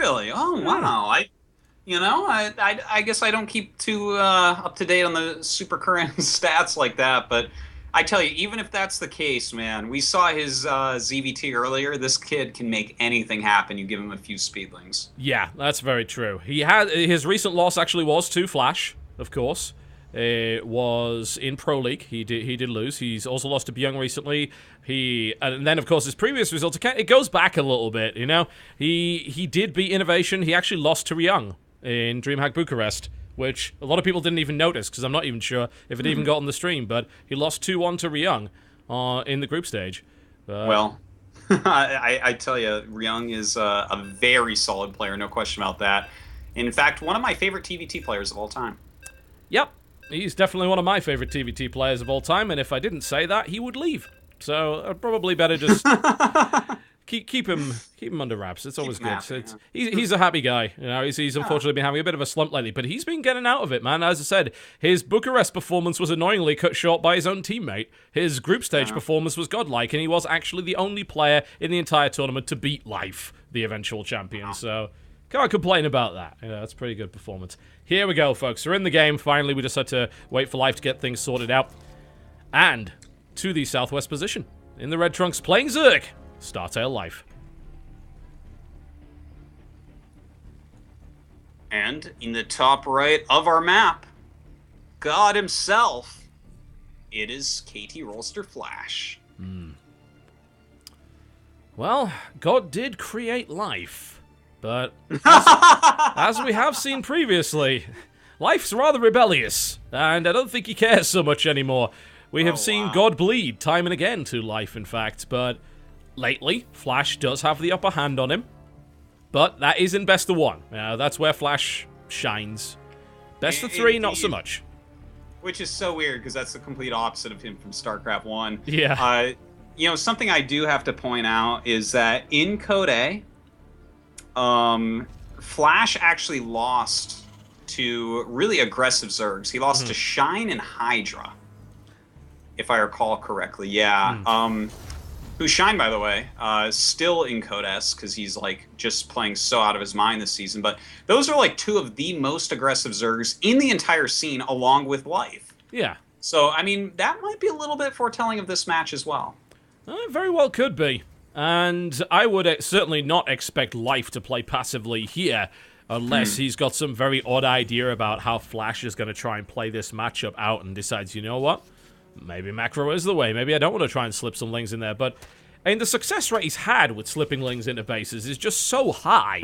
really? Oh, wow. I guess I don't keep too up to date on the super current stats like that, but I tell you, even if that's the case, man, we saw his ZVT earlier. This kid can make anything happen. You give him a few speedlings. Yeah, that's very true. He had his recent loss actually was to Flash, of course. It was in Pro League. He did lose. He's also lost to Byung recently. And then of course his previous result, it goes back a little bit. You know, he did beat Innovation. He actually lost to Ryung in DreamHack Bucharest, which a lot of people didn't even notice because I'm not even sure if it even got on the stream. But he lost 2-1 to Ryung in the group stage. Well, I tell you, Ryung is a very solid player, no question about that. In fact, one of my favorite TVT players of all time. Yep, he's definitely one of my favorite TVT players of all time, and if I didn't say that, he would leave. So I'd probably better just keep him under wraps. It's always good. Happy, He's a happy guy. You know, he's unfortunately been having a bit of a slump lately, but he's been getting out of it, man. As I said, his Bucharest performance was annoyingly cut short by his own teammate. His group stage performance was godlike, and he was actually the only player in the entire tournament to beat Life, the eventual champion. So can't complain about that. Yeah, that's a pretty good performance. Here we go, folks. We're in the game. Finally, we just had to wait for Life to get things sorted out. And to the southwest position, in the red trunks, playing Zerg, Startail Life. And in the top right of our map, God himself, it is KT Rolster Flash. Well, God did create Life, but as we have seen previously, Life's rather rebellious, and I don't think he cares so much anymore. We have seen God bleed time and again to Life, in fact, but lately, Flash does have the upper hand on him. But that is in best of 1. That's where Flash shines. Best of 3, not so much. Which is so weird, because that's the complete opposite of him from StarCraft 1. Yeah. Something I do have to point out is that in Code A, Flash actually lost to really aggressive Zergs. He lost to Shine and Hydra, if I recall correctly. Yeah. Who Shine, by the way, still in Code S, because he's like just playing so out of his mind this season. But those are like 2 of the most aggressive Zergs in the entire scene, along with Life. Yeah. So, I mean, that might be a little bit foretelling of this match as well. It very well could be. And I would certainly not expect Life to play passively here, unless he's got some very odd idea about how Flash is going to try and play this matchup out and decides, you know what? Maybe macro is the way. Maybe I don't want to try and slip some lings in there. But the success rate he's had with slipping lings into bases is just so high.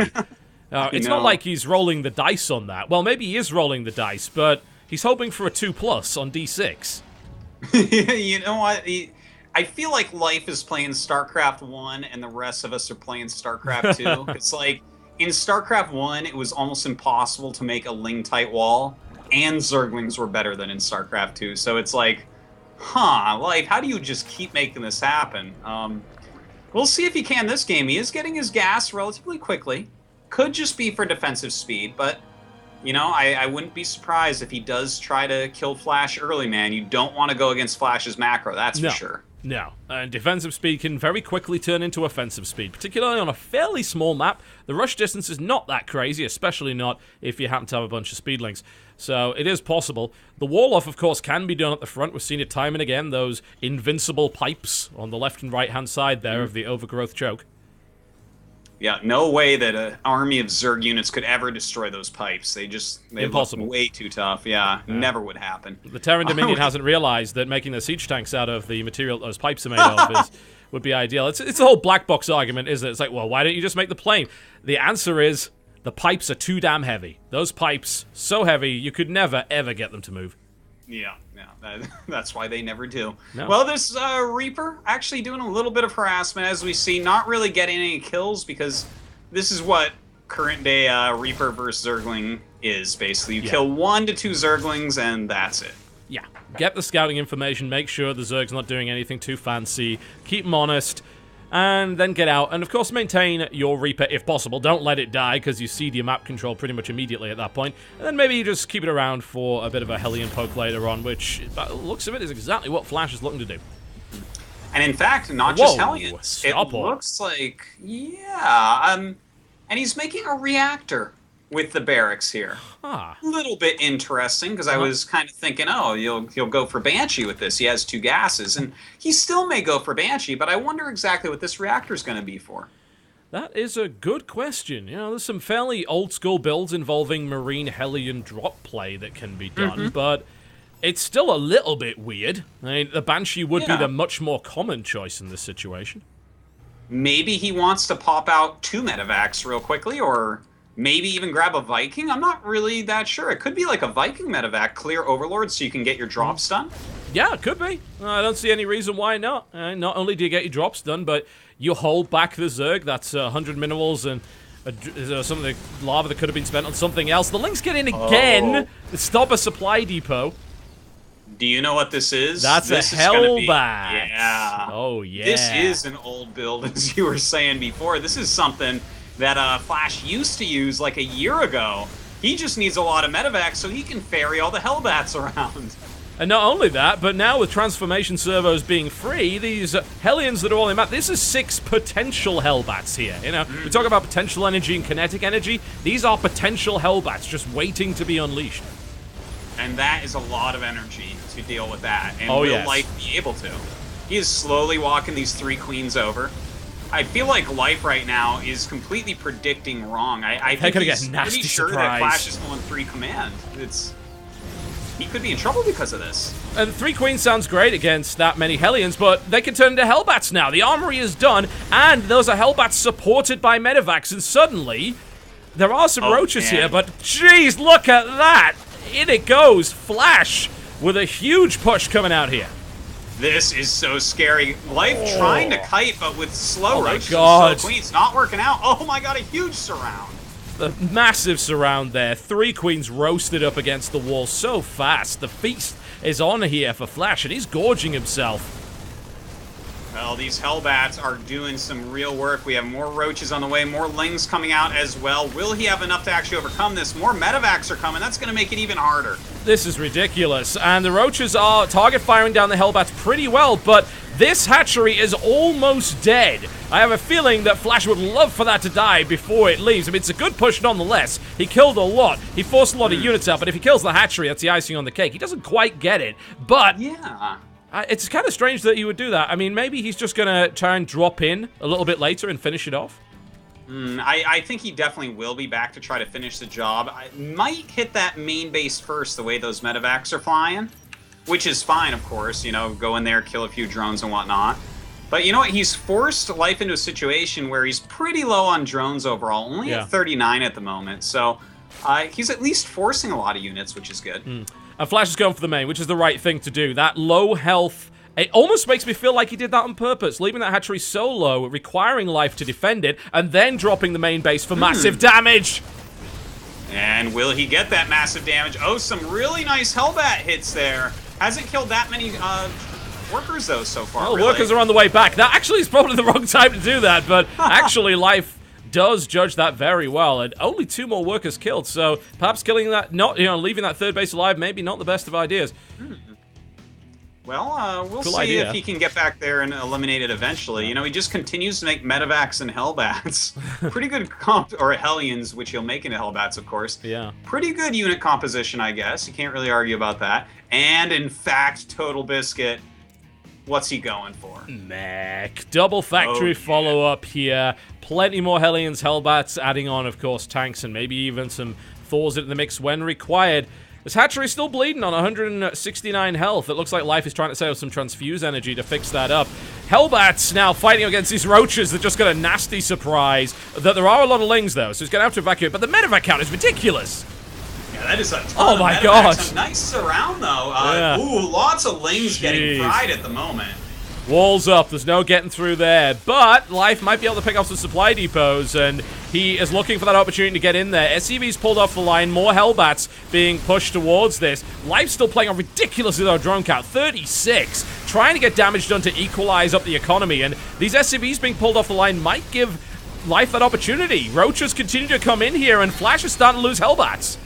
It's not like he's rolling the dice on that. Well, maybe he is rolling the dice, but he's hoping for a 2+ on D6. You know what? I feel like Life is playing StarCraft 1 and the rest of us are playing StarCraft 2. It's like, in StarCraft 1, it was almost impossible to make a ling-tight wall, and Zerglings were better than in StarCraft 2. So it's like, Life, how do you just keep making this happen? We'll see if he can this game. He is getting his gas relatively quickly. Could just be for defensive speed, but, you know, I wouldn't be surprised if he does try to kill Flash early, man. You don't want to go against Flash's macro, that's for sure. No, and defensive speed can very quickly turn into offensive speed, particularly on a fairly small map. The rush distance is not that crazy, especially not if you happen to have a bunch of speedlings. So it is possible. The wall-off, of course, can be done at the front. We've seen it time and again, those invincible pipes on the left and right-hand side there of the overgrowth choke. Yeah, no way that an army of Zerg units could ever destroy those pipes. They look way too tough. Yeah, never would happen. The Terran Dominion hasn't realized that making the siege tanks out of the material those pipes are made of would be ideal. It's a whole black box argument, isn't it? It's like, well, why don't you just make the plane? The answer is the pipes are too damn heavy. Those pipes, so heavy, you could never, ever get them to move. Yeah, that's why they never do. No. Well, this Reaper actually doing a little bit of harassment, as we see, not really getting any kills, because this is what current day Reaper versus Zergling is, basically. You kill 1 to 2 Zerglings, and that's it. Yeah, get the scouting information, make sure the Zerg's not doing anything too fancy, keep them honest, and then get out. And of course, maintain your Reaper if possible. Don't let it die, because you cede your map control pretty much immediately at that point. And then maybe you just keep it around for a bit of a Hellion poke later on, which, by the looks of it, is exactly what Flash is looking to do. And in fact, not just Hellions. It looks like, And he's making a reactor with the barracks here. Ah. A little bit interesting, because I was kind of thinking, oh, he'll go for Banshee with this. He has 2 gases, and he still may go for Banshee, but I wonder exactly what this reactor is going to be for. That is a good question. You know, there's some fairly old-school builds involving Marine Hellion drop play that can be done, but it's still a little bit weird. I mean, the Banshee would be the much more common choice in this situation. Maybe he wants to pop out 2 medevacs real quickly, or maybe even grab a Viking. I'm not really that sure. It could be like a Viking medevac, clear Overlord, so you can get your drops done. Yeah, it could be. I don't see any reason why not. Not only do you get your drops done, but you hold back the Zerg. That's 100 minerals and some of the lava that could have been spent on something else. The Lynx get in again to stop a supply depot. Do you know what this is? That's a Hellbat. Yeah. Oh, yeah. This is an old build, as you were saying before. This is something that Flash used to use like a year ago. He just needs a lot of medevacs so he can ferry all the Hellbats around. And not only that, but now with transformation servos being free, these Hellions that are all in map, this is 6 potential Hellbats here. You know, we talk about potential energy and kinetic energy. These are potential Hellbats just waiting to be unleashed. And that is a lot of energy to deal with that. And yes. Life be able to? He is slowly walking these 3 queens over. I feel like Life right now is completely predicting wrong. I think he's pretty sure that Flash is going 3 command. He could be in trouble because of this. And 3 queens sounds great against that many Hellions, but they can turn into Hellbats now. The armory is done, and those are Hellbats supported by medevacs, and suddenly there are some roaches here, but jeez, look at that! In it goes, Flash with a huge push coming out here. This is so scary. Life trying to kite, but with slow roaches and slow queens, not working out. Oh my god, a huge surround. The massive surround there. 3 queens roasted up against the wall so fast. The feast is on here for Flash, and he's gorging himself. Well, these Hellbats are doing some real work. We have more roaches on the way, more Lings coming out as well. Will he have enough to actually overcome this? More medevacs are coming. That's going to make it even harder. This is ridiculous. And the roaches are target firing down the Hellbats pretty well, but this hatchery is almost dead. I have a feeling that Flash would love for that to die before it leaves. I mean, it's a good push nonetheless. He killed a lot. He forced a lot of units out, but if he kills the hatchery, that's the icing on the cake. He doesn't quite get it, but yeah. It's kind of strange that he would do that. I mean, maybe he's just going to try and drop in a little bit later and finish it off. I think he definitely will be back to try to finish the job. I might hit that main base first, the way those medevacs are flying. Which is fine, of course. You know, go in there, kill a few drones and whatnot. But you know what? He's forced Life into a situation where he's pretty low on drones overall. Only at 39 at the moment. So he's at least forcing a lot of units, which is good. And Flash is going for the main, which is the right thing to do. That low health, it almost makes me feel like he did that on purpose, leaving that hatchery so low, requiring Life to defend it, and then dropping the main base for massive damage. And will he get that massive damage? Oh, some really nice Hellbat hits there. Hasn't killed that many workers, though, so far. Well, workers are on the way back. That actually is probably the wrong time to do that, but actually Life does judge that very well, and only 2 more workers killed, so perhaps killing that, leaving that 3rd base alive, maybe not the best of ideas. Well, we'll see if he can get back there and eliminate it eventually. You know, he just continues to make medevacs and Hellbats. Pretty good or Hellions, which he'll make into Hellbats, of course. Yeah. Pretty good unit composition, I guess. You can't really argue about that. And, in fact, Totalbiscuit, what's he going for? Mech. Double factory follow-up here. Plenty more Hellions, Hellbats, adding on, of course, tanks and maybe even some Thors into the mix when required. This hatchery is still bleeding on 169 health. It looks like Life is trying to save some transfuse energy to fix that up. Hellbats now fighting against these roaches that just got a nasty surprise. That there are a lot of Lings, though, so he's going to have to evacuate. But the medevac count is ridiculous. Yeah, that is a ton of my medevacs. god. A nice surround, though. Ooh, lots of Lings getting fried at the moment. Walls up, there's no getting through there, but Life might be able to pick up some supply depots, and he is looking for that opportunity to get in there. SCV's pulled off the line, more Hellbats being pushed towards this. Life's still playing a ridiculously low drone count, 36, trying to get damage done to equalize up the economy, and these SCVs being pulled off the line might give Life that opportunity. Roaches continue to come in here, and Flash is starting to lose Hellbats.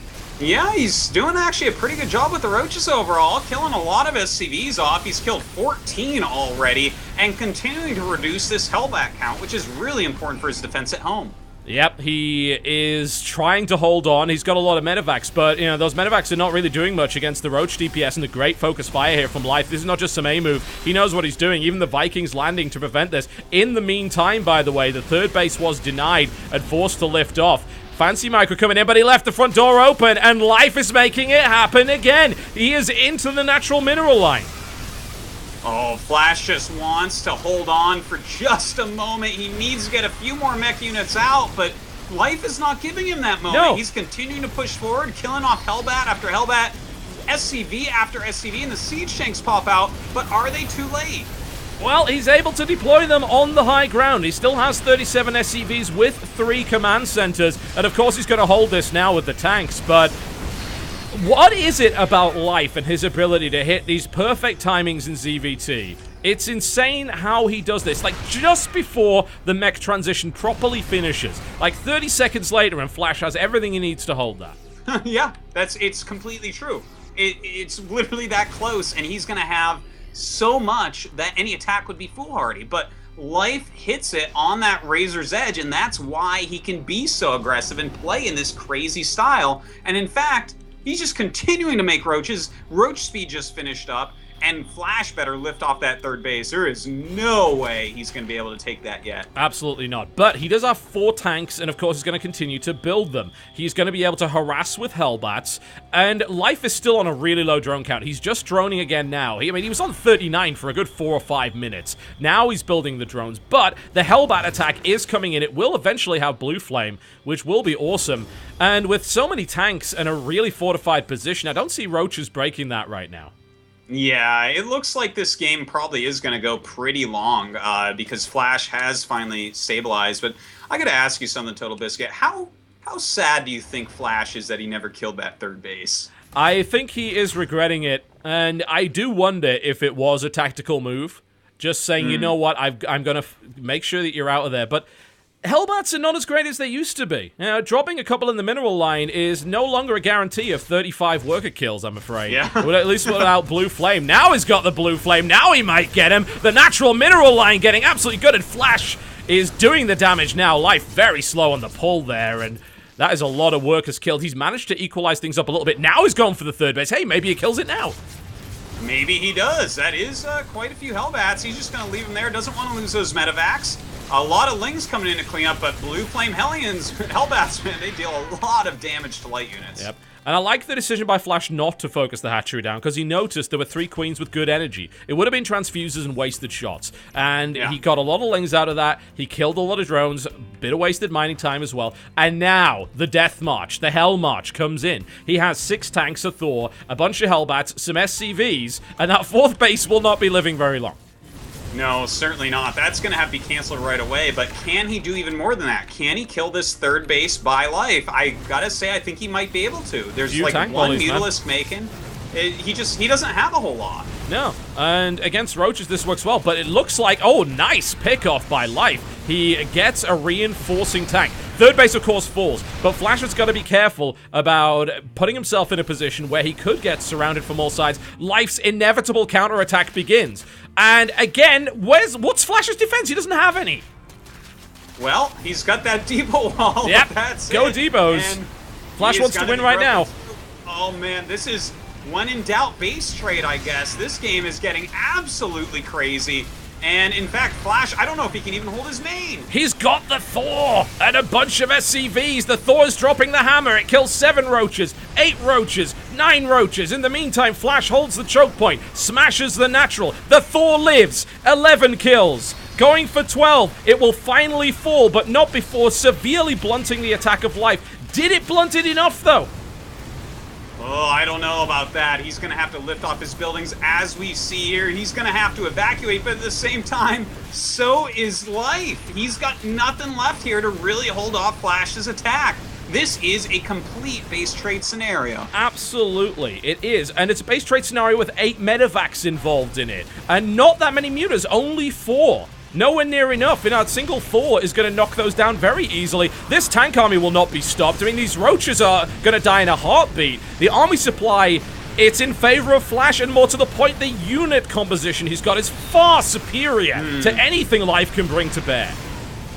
Yeah, he's doing actually a pretty good job with the roaches overall, killing a lot of SCVs off. He's killed 14 already, and continuing to reduce this Hellbat count, which is really important for his defense at home. Yep, he is trying to hold on. He's got a lot of medevacs, but, those medevacs are not really doing much against the Roach DPS, and the great focus fire here from Life. This is not just some A move. He knows what he's doing. Even the Vikings landing to prevent this. In the meantime, by the way, the third base was denied and forced to lift off. Fancy Micro coming in, but he left the front door open, and Life is making it happen again. He is into the natural mineral line. Oh, Flash just wants to hold on for just a moment. He needs to get a few more mech units out, but Life is not giving him that moment. No. He's continuing to push forward, killing off Hellbat after Hellbat, SCV after SCV, and the Siege Tanks pop out, but are they too late? Well, he's able to deploy them on the high ground. He still has 37 SCVs with 3 command centers, and of course he's going to hold this now with the tanks, but what is it about Life and his ability to hit these perfect timings in ZVT? It's insane how he does this. Like, just before the mech transition properly finishes, like 30 seconds later, and Flash has everything he needs to hold that. Yeah, it's completely true. It's literally that close, and he's going to have so much that any attack would be foolhardy. But Life hits it on that razor's edge, and that's why he can be so aggressive and play in this crazy style. And in fact, he's just continuing to make roaches. Roach speed just finished up, and Flash better lift off that third base. There is no way he's going to be able to take that yet. Absolutely not. But he does have 4 tanks, and of course he's going to continue to build them. He's going to be able to harass with Hellbats, and Life is still on a really low drone count. He's just droning again now. He was on 39 for a good 4 or 5 minutes. Now he's building the drones, but the Hellbat attack is coming in. It will eventually have Blue Flame, which will be awesome. And with so many tanks and a really fortified position, I don't see Roaches breaking that right now. Yeah, it looks like this game probably is going to go pretty long because Flash has finally stabilized. But I got to ask you something, Totalbiscuit. How sad do you think Flash is that he never killed that third base? I think he is regretting it, and I do wonder if it was a tactical move. Just saying, you know what, I'm going to make sure that you're out of there. But Hellbats are not as great as they used to be. Dropping a couple in the mineral line is no longer a guarantee of 35 worker kills, I'm afraid. Yeah. Well, at least without Blue Flame. Now he's got the Blue Flame. Now he might get him. The natural mineral line getting absolutely good, and Flash is doing the damage now. Life very slow on the pull there, and that is a lot of workers killed. He's managed to equalize things up a little bit. Now he's going for the third base. Hey, maybe he kills it now. Maybe he does. That is quite a few Hellbats. He's just going to leave him there. Doesn't want to lose those medevacs. A lot of Lings coming in to clean up, but Blue Flame Hellions, Hellbats, man, they deal a lot of damage to light units. Yep. And I like the decision by Flash not to focus the hatchery down, because he noticed there were 3 queens with good energy. It would have been transfuses and wasted shots. And he got a lot of Lings out of that. He killed a lot of drones, a bit of wasted mining time as well. And now, the Death March, the Hell March, comes in. He has 6 tanks of Thor, a bunch of Hellbats, some SCVs, and that 4th base will not be living very long. No, certainly not. That's going to have to be canceled right away, but can he do even more than that? Can he kill this third base by Life? I gotta say, I think he might be able to. There's like one Mutalisk making. He doesn't have a whole lot. No, and against Roaches this works well, but it looks like, oh, nice pick-off by Life. He gets a reinforcing tank. Third base, of course, falls, but Flash has got to be careful about putting himself in a position where he could get surrounded from all sides. Life's inevitable counterattack begins. And again, what's Flash's defense? He doesn't have any. Well, he's got that Debo wall. Yep, That's go it. Debos. And Flash wants to win right now. Oh man, this is when in doubt base trade, I guess. This game is getting absolutely crazy. And in fact, Flash, I don't know if he can even hold his main. He's got the Thor and a bunch of SCVs. The Thor's dropping the hammer. It kills 7 roaches, 8 roaches, 9 roaches. In the meantime, Flash holds the choke point, smashes the natural. The Thor lives. 11 kills. Going for 12. It will finally fall, but not before severely blunting the attack of Life. Did it blunt it enough, though? Oh, I don't know about that. He's going to have to lift off his buildings as we see here. He's going to have to evacuate, but at the same time, so is Life. He's got nothing left here to really hold off Flash's attack. This is a complete base trade scenario. Absolutely, it is. And it's a base trade scenario with 8 medevacs involved in it. And not that many mutas, only 4. Nowhere near enough. A single Thor is going to knock those down very easily. This tank army will not be stopped. I mean, these roaches are going to die in a heartbeat. The army supply, it's in favor of Flash, and more to the point, the unit composition he's got is far superior to anything Life can bring to bear.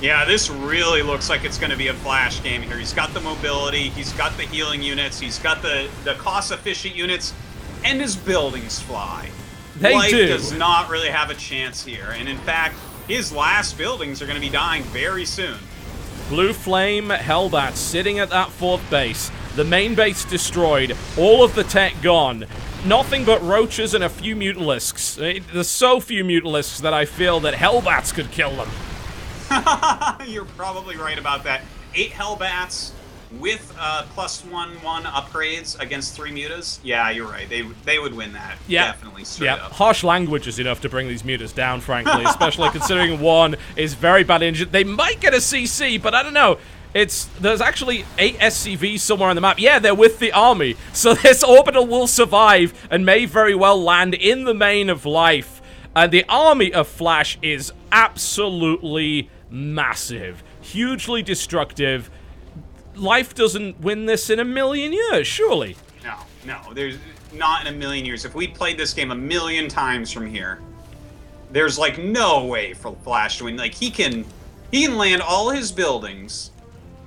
Yeah, this really looks like it's going to be a Flash game here. He's got the mobility, he's got the healing units, he's got the cost-efficient units, and his buildings fly. Life does not really have a chance here, and in fact, his last buildings are going to be dying very soon. Blue Flame Hellbat sitting at that 4th base. The main base destroyed. All of the tech gone. Nothing but roaches and a few mutalisks. There's so few mutalisks that I feel that Hellbats could kill them. You're probably right about that. 8 Hellbats with +1/1 upgrades against 3 mutas. Yeah, you're right. They would win that. Yeah. Definitely straight up. Harsh language is enough to bring these mutas down, frankly, especially considering 1 is very bad injured. They might get a CC, but I don't know. There's actually 8 SCVs somewhere on the map. Yeah, they're with the army. So this orbital will survive and may very well land in the main of life. And the army of Flash is absolutely massive. Hugely destructive. Life doesn't win this in a million years, surely. No, there's not in a million years. If we played this game a million times from here, there's like no way for Flash to win. Like he can land all his buildings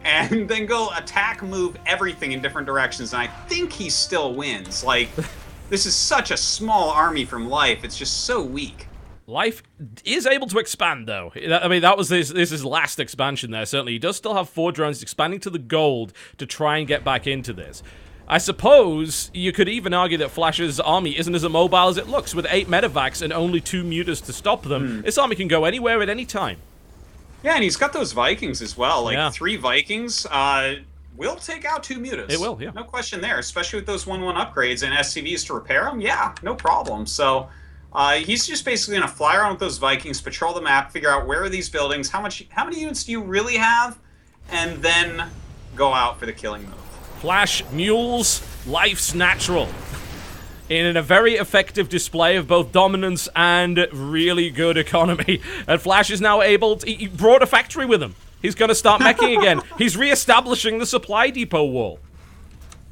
and then go attack, move everything in different directions, and I think he still wins. Like, this is such a small army from Life. It's just so weak. Life is able to expand, though. I mean, that was his last expansion there, certainly. He does still have 4 drones expanding to the gold to try and get back into this. I suppose you could even argue that Flash's army isn't as immobile as it looks. With 8 medevacs and only 2 mutas to stop them, this army can go anywhere at any time. Yeah, and he's got those Vikings as well. Like, 3 Vikings will take out 2 mutas. It will, yeah. No question there, especially with those 1/1 upgrades and SCVs to repair them. Yeah, no problem. So he's just basically going to fly around with those Vikings, patrol the map, figure out where are these buildings, how many units do you really have, and then go out for the killing move. Flash mules Life's natural. In a very effective display of both dominance and really good economy. And Flash is now able to... He brought a factory with him. He's going to start meching again. He's re-establishing the supply depot wall.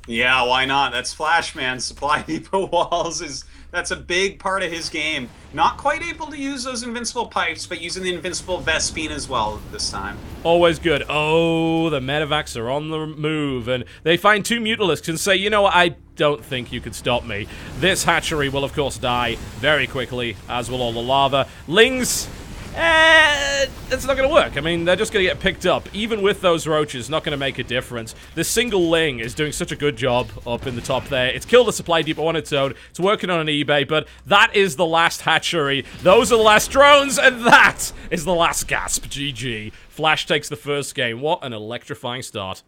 Yeah, why not? That's Flash, man. Supply depot walls that's a big part of his game. Not quite able to use those invincible pipes, but using the invincible Vespine as well this time. Always good. Oh, the medevacs are on the move, and they find 2 mutalisks and say, you know what, I don't think you can stop me. This hatchery will, of course, die very quickly, as will all the lava. Lings... it's not going to work. I mean, they're just going to get picked up. Even with those roaches, not going to make a difference. The single Ling is doing such a good job up in the top there. It's killed the supply depot on its own. It's working on an eBay, but that is the last hatchery. Those are the last drones, and that is the last gasp. GG. Flash takes the first game. What an electrifying start.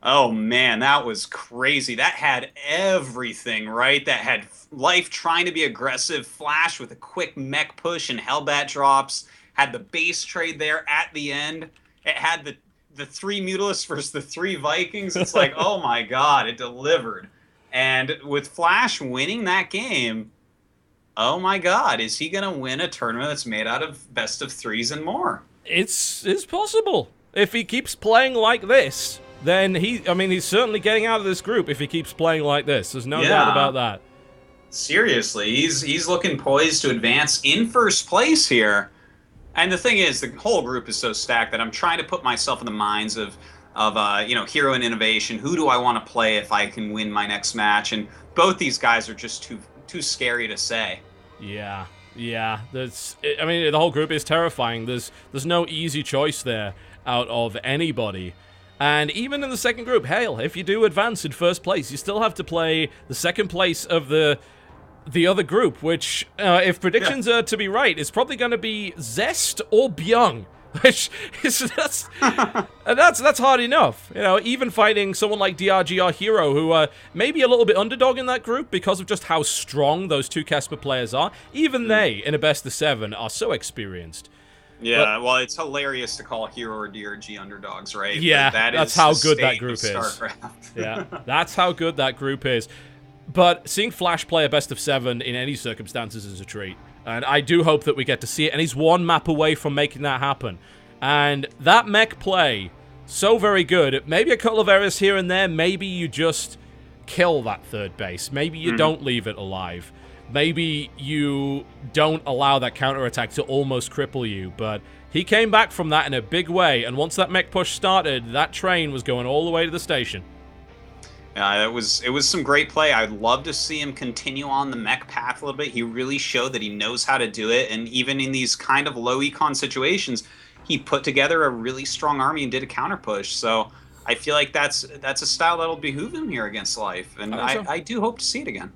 Oh, man, that was crazy. That had everything, right? That had Life trying to be aggressive, Flash with a quick mech push and Hellbat drops. Had the base trade there at the end. It had the 3 Mutalisks versus the 3 Vikings. It's like, oh my god, it delivered. And with Flash winning that game, oh my god, is he going to win a tournament that's made out of best of 3s and more? It's possible. If he keeps playing like this, then he's certainly getting out of this group if he keeps playing like this. There's no doubt about that. Seriously, he's looking poised to advance in first place here. And the thing is, the whole group is so stacked that I'm trying to put myself in the minds of Hero and Innovation. Who do I want to play if I can win my next match? And both these guys are just too scary to say. Yeah. The whole group is terrifying. There's no easy choice there out of anybody. And even in the second group, hell, if you do advance in first place, you still have to play the second place of the other group, which, if predictions are to be right, is probably going to be Zest or Byung, which is that's hard enough. You know, even fighting someone like DRG or Hero, who may be a little bit underdog in that group because of just how strong those 2 Casper players are. Even they, in a best of 7, are so experienced. Yeah, well, it's hilarious to call Hero or DRG underdogs, right? Yeah, that's how good that group is. Yeah, that's how good that group is. But seeing Flash play a best of 7 in any circumstances is a treat. And I do hope that we get to see it. And he's 1 map away from making that happen. And that mech play, so very good. Maybe a couple of errors here and there. Maybe you just kill that third base. Maybe you don't leave it alive. maybe you don't allow that counterattack to almost cripple you, but he came back from that in a big way, and once that mech push started, that train was going all the way to the station. It was some great play. I'd love to see him continue on the mech path a little bit. He really showed that he knows how to do it, and even in these kind of low econ situations, he put together a really strong army and did a counter push. So I feel like that's a style that'll behoove him here against Life, and I do hope to see it again.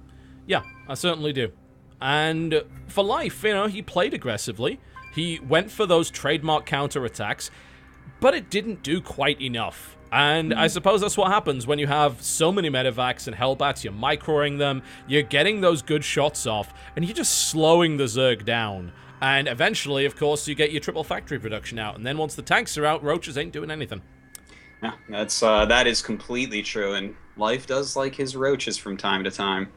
Yeah, I certainly do. And for Life, he played aggressively. He went for those trademark counterattacks, but it didn't do quite enough. And I suppose that's what happens when you have so many medevacs and hellbats. You're microing them, you're getting those good shots off, and you're just slowing the Zerg down. And eventually, of course, you get your triple factory production out. And then once the tanks are out, roaches ain't doing anything. Yeah, that is completely true. And Life does like his roaches from time to time.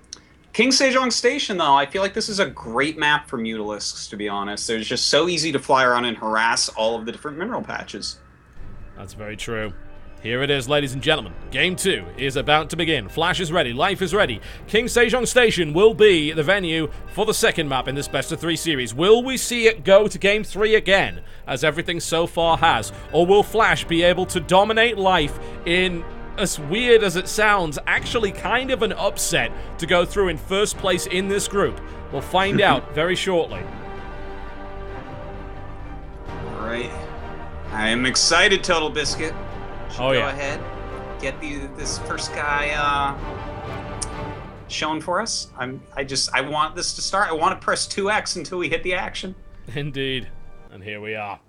King Sejong Station, though, I feel like this is a great map for Mutalisks, to be honest. It's just so easy to fly around and harass all of the different mineral patches. That's very true. Here it is, ladies and gentlemen. Game 2 is about to begin. Flash is ready. Life is ready. King Sejong Station will be the venue for the second map in this best-of-3 series. Will we see it go to Game 3 again, as everything so far has? Or will Flash be able to dominate Life in, as weird as it sounds, actually kind of an upset to go through in first place in this group? We'll find out very shortly. All right. I am excited, Totalbiscuit. Go ahead, get this first guy shown for us. I want this to start. I want to press 2x until we hit the action. Indeed, and here we are.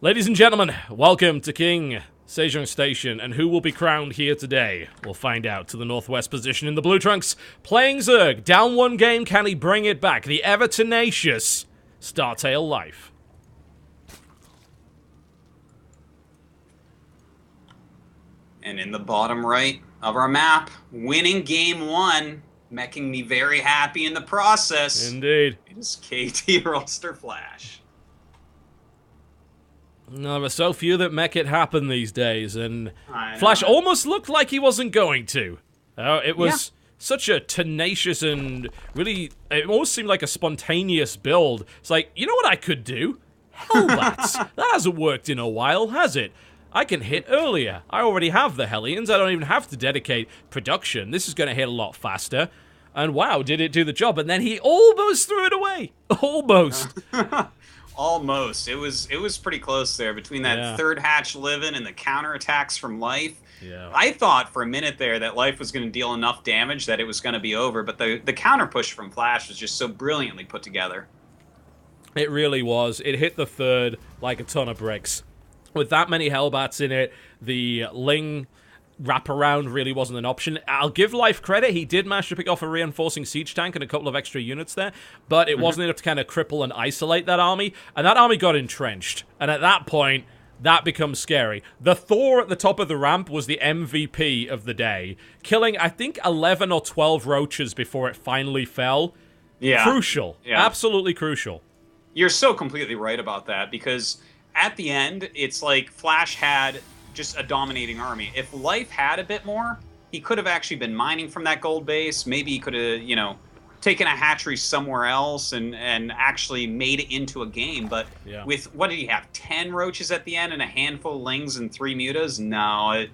Ladies and gentlemen, welcome to King Sejong Station, and who will be crowned here today? We'll find out. To the northwest position in the blue trunks, playing Zerg. Down one game, can he bring it back? The ever tenacious Startail Life. And in the bottom right of our map, winning game 1, making me very happy in the process. Indeed. It is KT Roster Flash. No, there are so few that make it happen these days, and Flash almost looked like he wasn't going to. It was such a tenacious and really, it almost seemed like a spontaneous build. It's like, you know what I could do? Hellbats. That hasn't worked in a while, has it? I can hit earlier. I already have the Hellions. I don't even have to dedicate production. This is going to hit a lot faster. And wow, did it do the job? And then he almost threw it away. Almost. Almost. It was pretty close there between that third hatch living and the counterattacks from Life. Yeah. I thought for a minute there that Life was going to deal enough damage that it was going to be over, but the counter push from Flash was just so brilliantly put together. It really was. It hit the third like a ton of bricks. With that many Hellbats in it, the Ling wraparound really wasn't an option. I'll give Life credit. He did manage to pick off a reinforcing siege tank and a couple of extra units there, but it wasn't enough to kind of cripple and isolate that army, and that army got entrenched. And at that point, that becomes scary. The Thor at the top of the ramp was the MVP of the day, killing, I think, 11 or 12 roaches before it finally fell. Yeah. Crucial. Yeah. Absolutely crucial. You're so completely right about that, because at the end, it's like Flash had just a dominating army. If Life had a bit more, he could have actually been mining from that gold base. Maybe he could have, taken a hatchery somewhere else and actually made it into a game. But with, what did he have, 10 roaches at the end and a handful of Lings and 3 mutas? No,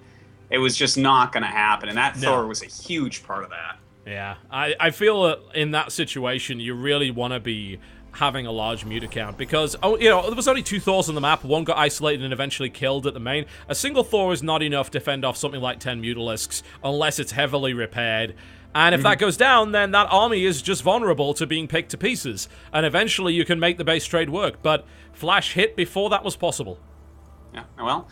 it was just not going to happen. And that Thor was a huge part of that. Yeah, I feel that in that situation, you really want to be having a large muta count, because there was only 2 Thors on the map. One got isolated and eventually killed at the main. A single Thor is not enough to fend off something like 10 Mutalisks unless it's heavily repaired. And if that goes down, then that army is just vulnerable to being picked to pieces. And eventually you can make the base trade work. But Flash hit before that was possible. Yeah, well,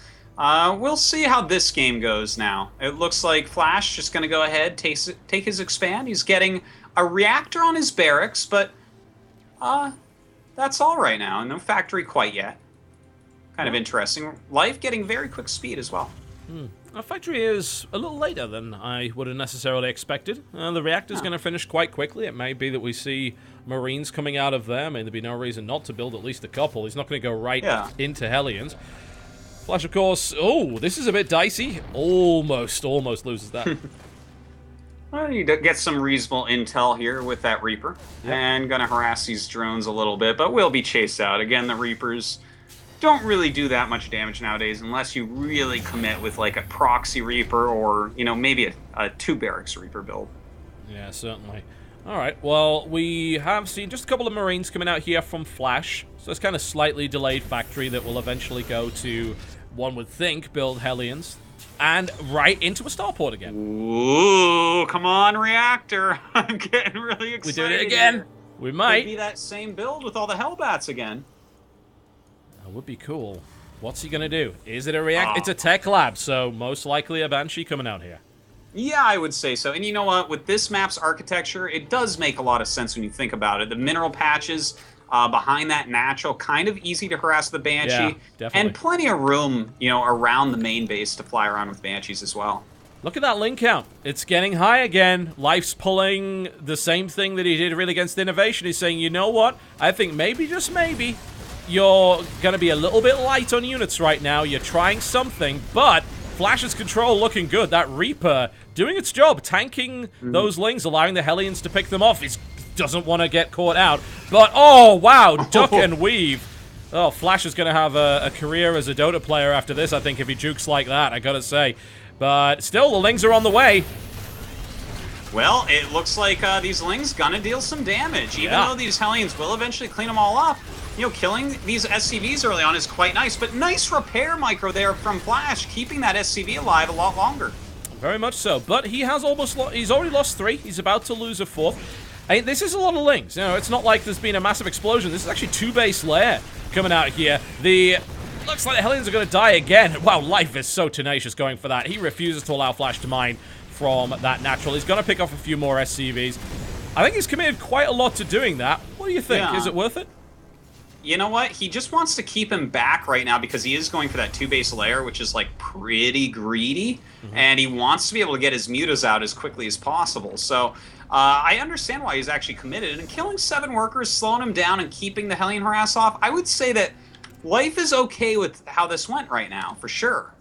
we'll see how this game goes now. It looks like Flash just going to go ahead, take his expand. He's getting a reactor on his barracks, but that's all right now. No factory quite yet. Kind of interesting. Life getting very quick speed as well. Our factory is a little later than I would have necessarily expected. The reactor's going to finish quite quickly. It may be that we see Marines coming out of there. May there be no reason not to build at least a couple. He's not going to go right into Hellions. Flash, of course. Oh, this is a bit dicey. Almost loses that. Well, you get some reasonable intel here with that Reaper, Yep. and gonna harass these drones a little bit, but we'll be chased out. Again, the Reapers don't really do that much damage nowadays unless you really commit with like a proxy Reaper or, maybe a 2 barracks Reaper build. Yeah, certainly. All right, well, we have seen just a couple of Marines coming out here from Flash. So it's kind of slightly delayed factory that will eventually go to, one would think, build Hellions. And right into a starport again. Ooh, come on, Reactor. I'm getting really excited. We doing it again. Here. We might. Could be that same build with all the Hellbats again. That would be cool. What's he going to do? Is it a react? It's a tech lab, so most likely a Banshee coming out here. Yeah, I would say so. And you know what? With this map's architecture, it does make a lot of sense when you think about it. The mineral patches behind that natural, kind of easy to harass the Banshee. Yeah, definitely. And plenty of room, around the main base to fly around with Banshees as well. Look at that link count. It's getting high again. Life's pulling the same thing that he did really against Innovation. He's saying, you know what? I think maybe, just maybe, you're going to be a little bit light on units right now. You're trying something, but Flash's control looking good. That Reaper doing its job, tanking those Lings, allowing the Hellions to pick them off. He doesn't want to get caught out. But, oh, wow, duck and weave. Oh, Flash is going to have a career as a Dota player after this, I think, if he jukes like that, I gotta say. But still, the Lings are on the way. Well, it looks like these Lings gonna deal some damage, even though these Hellions will eventually clean them all up. Killing these SCVs early on is quite nice, but nice repair micro there from Flash, keeping that SCV alive a lot longer. Very much so, but he has he's already lost 3. He's about to lose a 4th. This is a lot of Lings. It's not like there's been a massive explosion. This is actually 2 base layer coming out here. Looks like the Hellions are going to die again. Wow, Life is so tenacious going for that. He refuses to allow Flash to mine from that natural. He's going to pick off a few more SCVs. I think he's committed quite a lot to doing that. What do you think? Yeah. Is it worth it? You know what? He just wants to keep him back right now because he is going for that 2-base layer, which is like pretty greedy, and he wants to be able to get his mutas out as quickly as possible. So I understand why he's actually committed, and killing 7 workers, slowing him down, and keeping the Hellion harass off, I would say that Life is okay with how this went right now, for sure.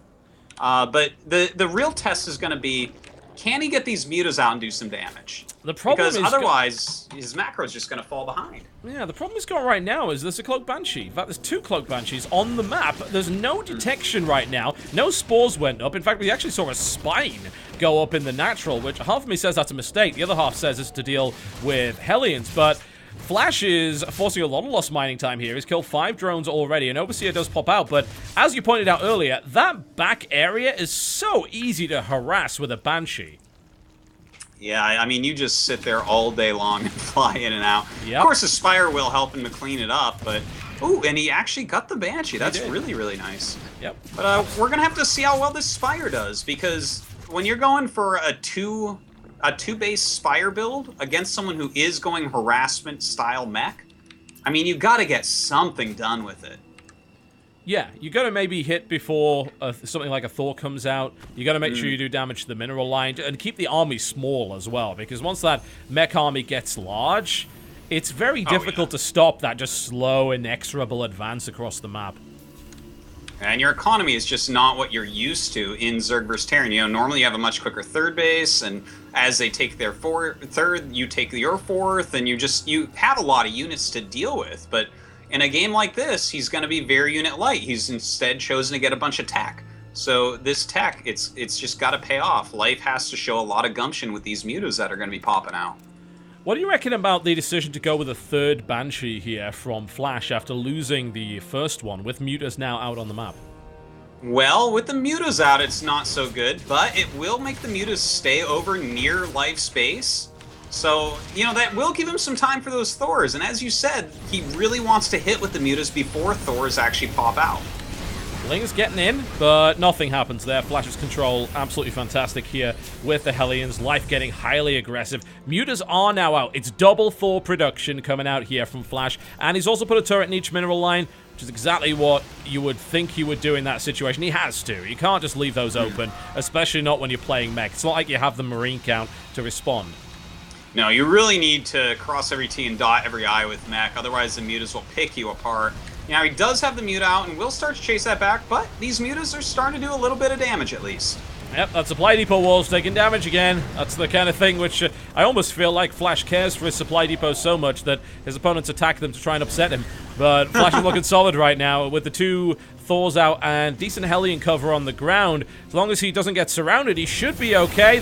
But the real test is going to be, can he get these mutas out and do some damage? The problem because otherwise, his macro is just going to fall behind. Yeah, the problem he's got right now is there's a Cloak Banshee. In fact, there's 2 Cloak Banshees on the map. There's no detection right now. No spores went up. In fact, we actually saw a spine go up in the natural, which half of me says that's a mistake. The other half says it's to deal with Hellions. But Flash is forcing a lot of lost mining time here. He's killed 5 drones already, and Overseer does pop out. But as you pointed out earlier, that back area is so easy to harass with a Banshee. Yeah, I mean, you just sit there all day long and fly in and out. Yep. Of course, the Spire will help him to clean it up, but... Ooh, and he actually got the Banshee. That's really, really nice. Yep. But we're going to have to see how well this Spire does, because when you're going for a 2-base Spire build against someone who is going harassment-style mech, I mean, you've got to get something done with it. Yeah, you got to maybe hit before something like a Thor comes out. You got to make sure you do damage to the mineral line and keep the army small as well, because once that mech army gets large, it's very difficult to stop that just slow, inexorable advance across the map. And your economy is just not what you're used to in Zerg vs. Terran. Normally you have a much quicker 3rd base, and as they take their 3rd, you take your 4th, and you have a lot of units to deal with, but in a game like this, he's going to be very unit light. He's instead chosen to get a bunch of tech. So this tech, it's just got to pay off. Life has to show a lot of gumption with these mutas that are going to be popping out. What do you reckon about the decision to go with a 3rd Banshee here from Flash after losing the 1st one, with mutas now out on the map? Well, with the mutas out, it's not so good, but it will make the mutas stay over near Life's base. So, that will give him some time for those Thors, and as you said, he really wants to hit with the mutas before Thors actually pop out. Ling's getting in, but nothing happens there. Flash's control, absolutely fantastic here with the Hellions. Life getting highly aggressive. Mutas are now out. It's double Thor production coming out here from Flash, and he's also put a turret in each mineral line, which is exactly what you would think he would do in that situation. He has to. You can't just leave those open, especially not when you're playing mech. It's not like you have the Marine count to respond. No, you really need to cross every T and dot every I with mech, otherwise the mutas will pick you apart. Now, he does have the muta out and will start to chase that back, but these mutas are starting to do a little bit of damage at least. Yep, that supply depot wall's taking damage again. That's the kind of thing which I almost feel like Flash cares for his supply depot so much that his opponents attack them to try and upset him. But Flash is looking solid right now with the 2 Thors out and decent Hellion cover on the ground. As long as he doesn't get surrounded, he should be okay.